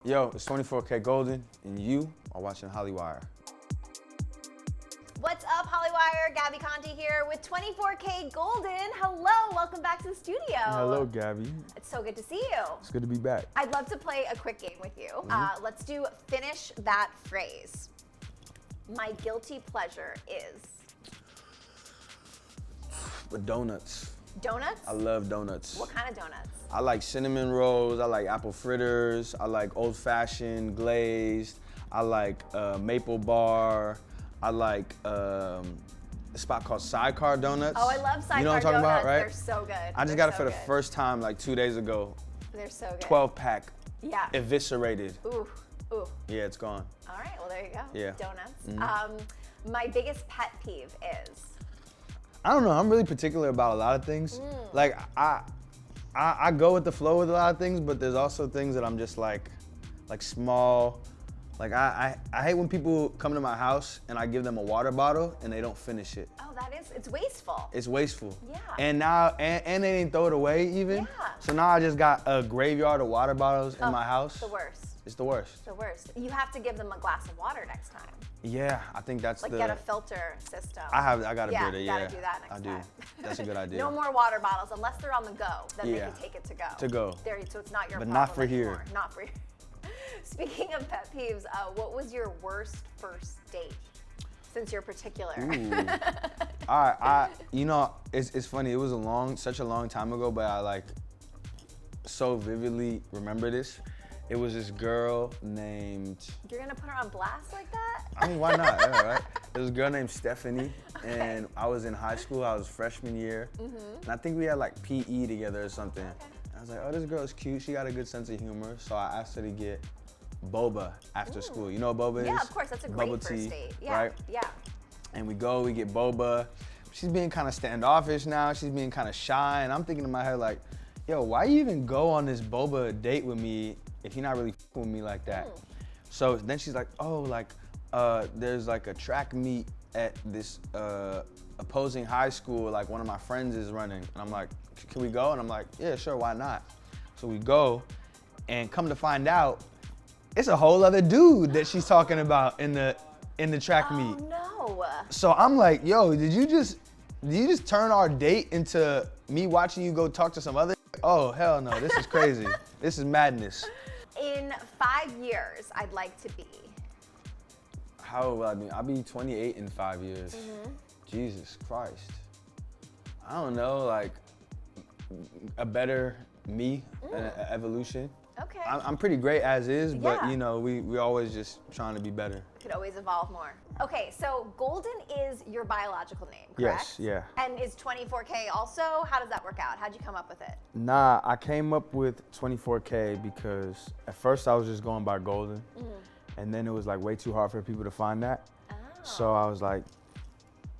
Yo, it's 24kGoldn, and you are watching Hollywire. What's up, Hollywire? Gabby Conti here with 24kGoldn. Hello, welcome back to the studio. Hello, Gabby. It's so good to see you. It's good to be back. I'd love to play a quick game with you. Let's do finish that phrase. My guilty pleasure is Donuts. donuts? I love donuts. What kind of donuts? I like cinnamon rolls, I like apple fritters, I like old-fashioned glazed, I like maple bar, I like a spot called Sidecar Donuts. Oh, I love Sidecar You know what I'm talking donuts. about, right? They're so good. I just got it for the first time like 2 days ago. They're so good. 12-pack, Yeah. eviscerated. Ooh, ooh. Yeah, it's gone. All right, well, there you go. Yeah. Donuts. My biggest pet peeve is? I don't know, I'm really particular about a lot of things. Like, I go with the flow with a lot of things, but there's also things that I'm just like small. Like I hate when people come to my house and I give them a water bottle and they don't finish it. Oh, it's wasteful. It's wasteful. Yeah. And now, and they didn't throw it away even. Yeah. So now I just got a graveyard of water bottles in my house. The worst. It's the worst. The worst. You have to give them a glass of water next time. Yeah, I think that's Like get a filter system. I got a Yeah, bit of, you yeah. gotta do that next time. That's a good idea. No more water bottles unless they're on the go. Then Yeah. they can take it to go. To go. So it's not your But problem not for here. anymore. Not for here. Speaking of pet peeves, what was your worst first date? Since you're particular. Ooh. All right, it's funny. It was such a long time ago, but I like so vividly remember this. It was this girl named. You're gonna put her on blast like that? I mean, why not? Yeah, right. There was a girl named Stephanie, and I was in high school. I was freshman year, and I think we had like PE together or something. I was like, oh, this girl is cute. She got a good sense of humor, so I asked her to get boba after school. You know what boba is? Yeah, of course. That's a great Bubble first tea, date. Yeah. right? Yeah. And we get boba. She's being kind of standoffish now. She's being kind of shy, and I'm thinking in my head like, yo, why you even go on this boba date with me if you're not really with me like that? So then she's like, oh, like there's like a track meet at this opposing high school, like one of my friends is running. And I'm like, can we go? And I'm like, yeah, sure, why not? So we go, and come to find out, it's a whole other dude that she's talking about in the track meet. Oh no. So I'm like, yo, did you just turn our date into me watching you go talk to some other? Oh, hell no, this is crazy. This is madness. In 5 years, I'd like to be. How old will I be? I'll be 28 in 5 years. Jesus Christ. I don't know, like a better me, an evolution. Okay. I'm pretty great as is, but Yeah. you know, we always just trying to be better. Could always evolve more. Okay, so Golden is your biological name, correct? Yes, yeah. And is 24K also? How does that work out? How'd you come up with it? Nah, I came up with 24K because at first I was just going by Golden, and then it was like way too hard for people to find that. Oh. So I was like,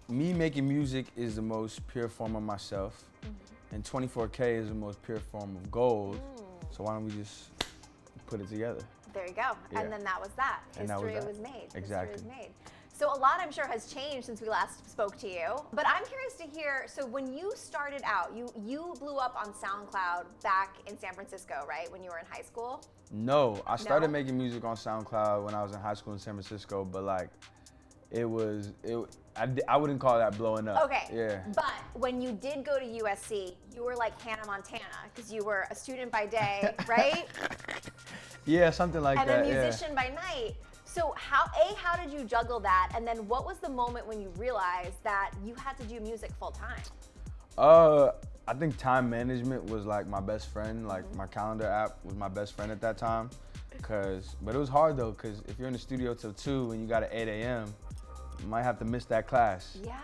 me making music is the most pure form of myself, and 24K is the most pure form of gold. So why don't we just put it together? There you go. Yeah. And then that was that. And that was History that. was made. Exactly. History was made. So a lot, I'm sure, has changed since we last spoke to you. But I'm curious to hear, so when you started out, you blew up on SoundCloud back in San Francisco, right? When you were in high school? No, I started No? making music on SoundCloud when I was in high school in San Francisco, but like, I wouldn't call that blowing up. Okay. Yeah. But when you did go to USC, you were like Hannah Montana, because you were a student by day, right? Yeah, something like And that. a musician by night. So how did you juggle that? And then what was the moment when you realized that you had to do music full time? I think time management was like my best friend. Like my calendar app was my best friend at that time. But it was hard though, because if you're in the studio till 2 and you got at 8 a.m., you might have to miss that class. Yeah.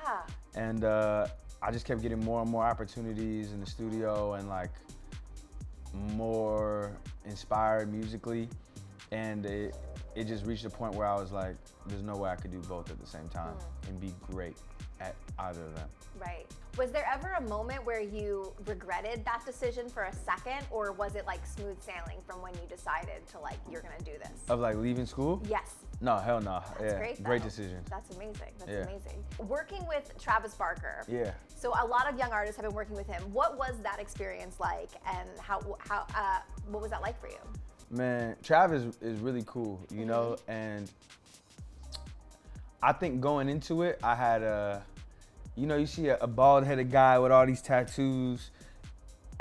And I just kept getting more and more opportunities in the studio and like more inspired musically. And it just reached a point where I was like, there's no way I could do both at the same time and be great at either of them. Right. Was there ever a moment where you regretted that decision for a second, or was it like smooth sailing from when you decided to like, you're gonna do this? Of like leaving school? Yes. No, hell no. That's Yeah, great, great though. decision. That's amazing. That's Yeah. amazing. Working with Travis Barker. Yeah. So a lot of young artists have been working with him. What was that experience like, and what was that like for you? Man, Trav is really cool, you know, and I think going into it, I had you know, you see a bald-headed guy with all these tattoos.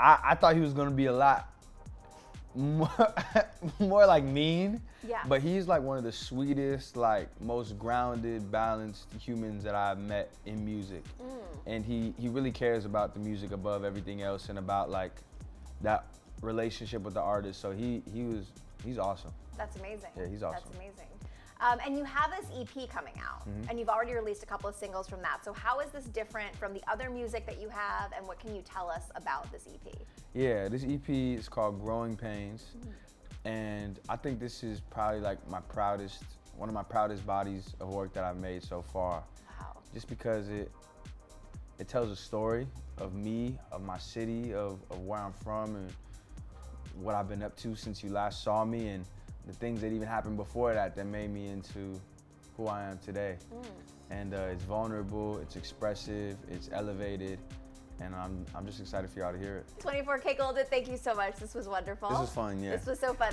I thought he was gonna be a lot more like mean. Yeah. But he's like one of the sweetest, like most grounded, balanced humans that I've met in music. And he really cares about the music above everything else and about like that relationship with the artist. So he's awesome. That's amazing. Yeah, he's awesome. That's amazing. And you have this EP coming out, and you've already released a couple of singles from that. So how is this different from the other music that you have, and what can you tell us about this EP? Yeah, this EP is called Growing Pains, and I think this is probably like one of my proudest bodies of work that I've made so far. Wow. Just because it tells a story of me, of my city, of where I'm from, and what I've been up to since you last saw me, and the things that even happened before that made me into who I am today. And it's vulnerable, it's expressive, it's elevated, and I'm just excited for y'all to hear it. 24kGoldn, thank you so much. This was wonderful. This was fun, yeah. This was so fun.